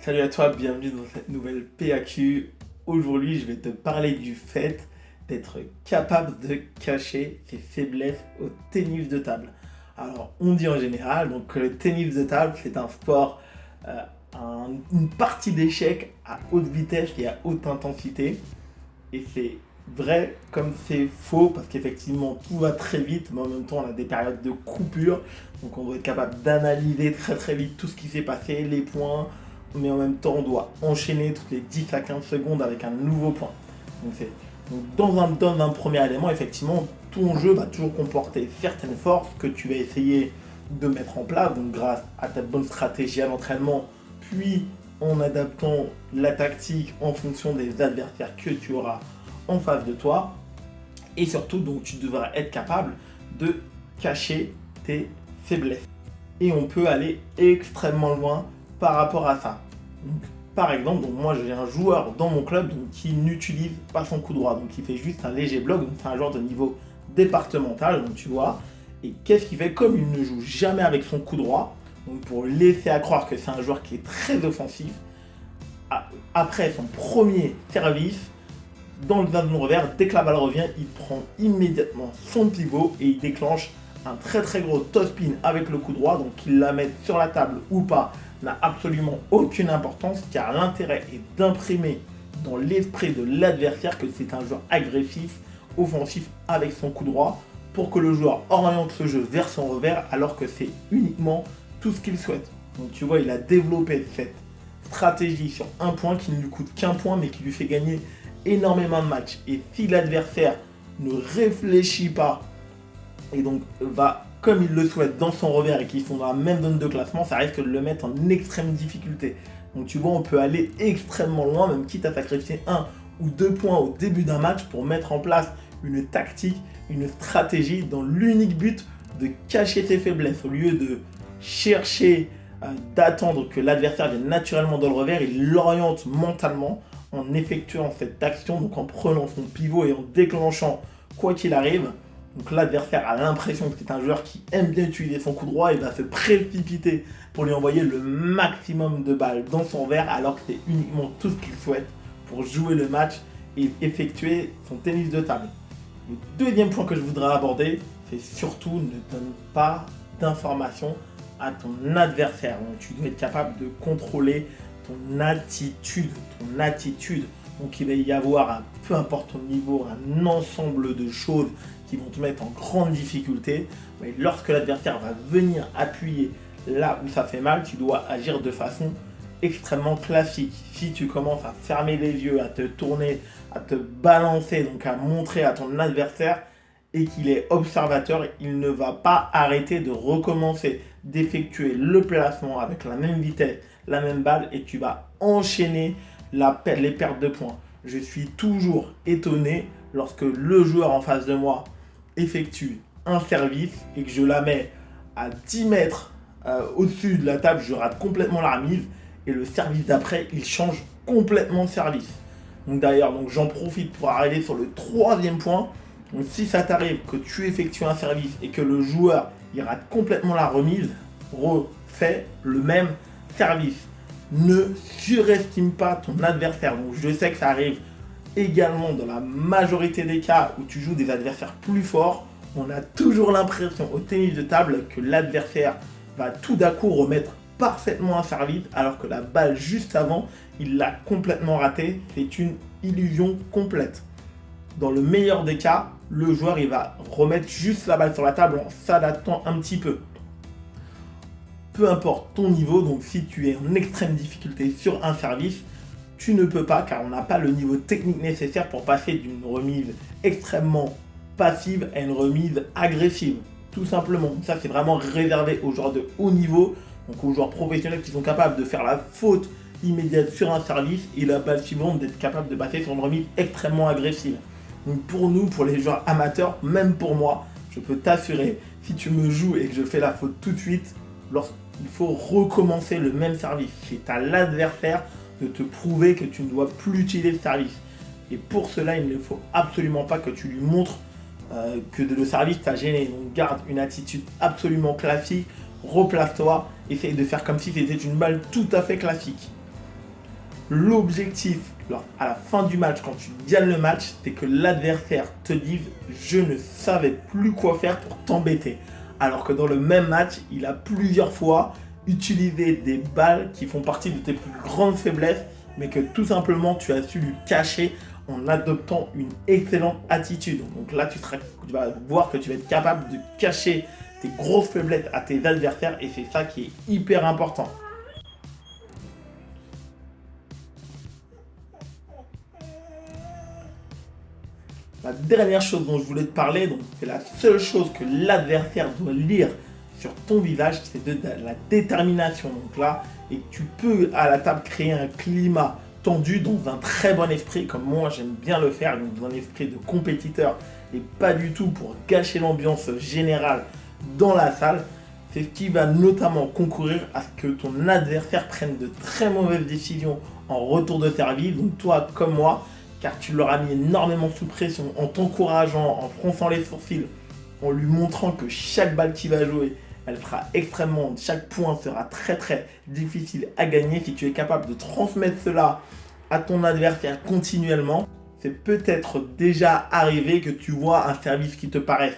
Salut à toi, bienvenue dans cette nouvelle PAQ. Aujourd'hui, je vais te parler du fait d'être capable de cacher ses faiblesses au tennis de table. Alors, on dit en général donc, que le tennis de table, c'est un sport, euh, une partie d'échecs à haute vitesse et à haute intensité. Et c'est vrai comme c'est faux, parce qu'effectivement, tout va très vite, mais en même temps, on a des périodes de coupure. Donc, on doit être capable d'analyser très très vite tout ce qui s'est passé, les points, mais en même temps, on doit enchaîner toutes les 10 à 15 secondes avec un nouveau point. Donc, dans un premier élément, effectivement, ton jeu va toujours comporter certaines forces que tu vas essayer de mettre en place, donc grâce à ta bonne stratégie à l'entraînement, puis en adaptant la tactique en fonction des adversaires que tu auras en face de toi. Et surtout, donc, tu devras être capable de cacher tes faiblesses. Et on peut aller extrêmement loin par rapport à ça. Donc, par exemple, donc moi j'ai un joueur dans mon club donc, qui n'utilise pas son coup droit, donc il fait juste un léger bloc, donc c'est un joueur de niveau départemental, donc tu vois. Et qu'est-ce qu'il fait? Comme il ne joue jamais avec son coup droit, donc pour laisser à croire que c'est un joueur qui est très offensif, après son premier service, dans le zone revers, dès que la balle revient, il prend immédiatement son pivot et il déclenche un très très gros top spin avec le coup droit, donc qu'il la mette sur la table ou pas n'a absolument aucune importance, car l'intérêt est d'imprimer dans l'esprit de l'adversaire que c'est un joueur agressif, offensif avec son coup droit, pour que le joueur oriente ce jeu vers son revers alors que c'est uniquement tout ce qu'il souhaite. Donc tu vois, il a développé cette stratégie sur un point qui ne lui coûte qu'un point mais qui lui fait gagner énormément de matchs. Et si l'adversaire ne réfléchit pas et donc va comme il le souhaite dans son revers et qu'ils sont dans la même zone de classement, ça risque de le mettre en extrême difficulté. Donc tu vois, on peut aller extrêmement loin, même quitte à sacrifier un ou deux points au début d'un match pour mettre en place une tactique, une stratégie dans l'unique but de cacher ses faiblesses. Au lieu de chercher, d'attendre que l'adversaire vienne naturellement dans le revers, il l'oriente mentalement en effectuant cette action, donc en prenant son pivot et en déclenchant quoi qu'il arrive. Donc l'adversaire a l'impression que c'est un joueur qui aime bien utiliser son coup droit et va se précipiter pour lui envoyer le maximum de balles dans son verre, alors que c'est uniquement tout ce qu'il souhaite pour jouer le match et effectuer son tennis de table. Le deuxième point que je voudrais aborder, c'est surtout ne donne pas d'informations à ton adversaire. Donc tu dois être capable de contrôler ton attitude. Donc il va y avoir, peu importe ton niveau, un ensemble de choses qui vont te mettre en grande difficulté. Mais lorsque l'adversaire va venir appuyer là où ça fait mal, tu dois agir de façon extrêmement classique. Si tu commences à fermer les yeux, à te tourner, à te balancer, donc à montrer à ton adversaire et qu'il est observateur, il ne va pas arrêter de recommencer, d'effectuer le placement avec la même vitesse, la même balle, et tu vas enchaîner les pertes de points. Je suis toujours étonné lorsque le joueur en face de moi effectue un service et que je la mets à 10 mètres au-dessus de la table, je rate complètement la remise et le service d'après, il change complètement de service. Donc d'ailleurs, j'en profite pour arriver sur le troisième point. Donc si ça t'arrive que tu effectues un service et que le joueur il rate complètement la remise, refais le même service. Ne surestime pas ton adversaire. Donc je sais que ça arrive également dans la majorité des cas où tu joues des adversaires plus forts. On a toujours l'impression au tennis de table que l'adversaire va tout d'un coup remettre parfaitement un service alors que la balle juste avant, il l'a complètement raté. C'est une illusion complète. Dans le meilleur des cas, le joueur il va remettre juste la balle sur la table en s'adaptant un petit peu. Peu importe ton niveau, donc si tu es en extrême difficulté sur un service, tu ne peux pas, car on n'a pas le niveau technique nécessaire pour passer d'une remise extrêmement passive à une remise agressive. Tout simplement. Ça, c'est vraiment réservé aux joueurs de haut niveau, donc aux joueurs professionnels qui sont capables de faire la faute immédiate sur un service et la balle suivante d'être capable de passer sur une remise extrêmement agressive. Donc pour nous, pour les joueurs amateurs, même pour moi, je peux t'assurer, si tu me joues et que je fais la faute tout de suite, lorsqu'il faut recommencer le même service, c'est à l'adversaire de te prouver que tu ne dois plus utiliser le service. Et pour cela, il ne faut absolument pas que tu lui montres que le service t'a gêné. Donc garde une attitude absolument classique, replace-toi, essaye de faire comme si c'était une balle tout à fait classique. L'objectif à la fin du match, quand tu gagnes le match, c'est que l'adversaire te dise « Je ne savais plus quoi faire pour t'embêter ». Alors que dans le même match, il a plusieurs fois utilisé des balles qui font partie de tes plus grandes faiblesses, mais que tout simplement tu as su lui cacher en adoptant une excellente attitude. Donc là, tu vas voir que tu vas être capable de cacher tes grosses faiblesses à tes adversaires et c'est ça qui est hyper important. La dernière chose dont je voulais te parler, donc c'est la seule chose que l'adversaire doit lire sur ton visage, c'est de la détermination. Donc là, et tu peux à la table créer un climat tendu dans un très bon esprit, comme moi j'aime bien le faire, donc dans un esprit de compétiteur et pas du tout pour gâcher l'ambiance générale dans la salle. C'est ce qui va notamment concourir à ce que ton adversaire prenne de très mauvaises décisions en retour de service, donc toi comme moi, car tu l'auras mis énormément sous pression en t'encourageant, en fronçant les sourcils, en lui montrant que chaque balle qu'il va jouer, chaque point sera très très difficile à gagner. Si tu es capable de transmettre cela à ton adversaire continuellement, c'est peut-être déjà arrivé que tu vois un service qui te paraît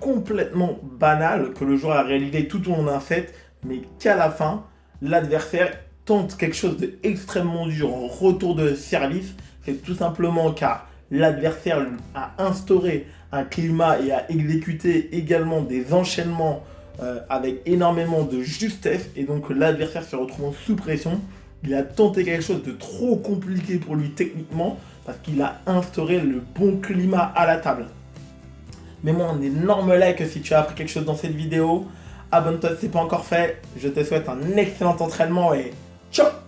complètement banal, que le joueur a réalisé tout au long d'un set, mais qu'à la fin, l'adversaire tente quelque chose d'extrêmement dur en retour de service. C'est tout simplement car l'adversaire a instauré un climat et a exécuté également des enchaînements avec énormément de justesse, et donc l'adversaire se retrouvant sous pression, il a tenté quelque chose de trop compliqué pour lui techniquement parce qu'il a instauré le bon climat à la table. Mets-moi un énorme like si tu as appris quelque chose dans cette vidéo. Abonne-toi si ce n'est pas encore fait. Je te souhaite un excellent entraînement et ciao!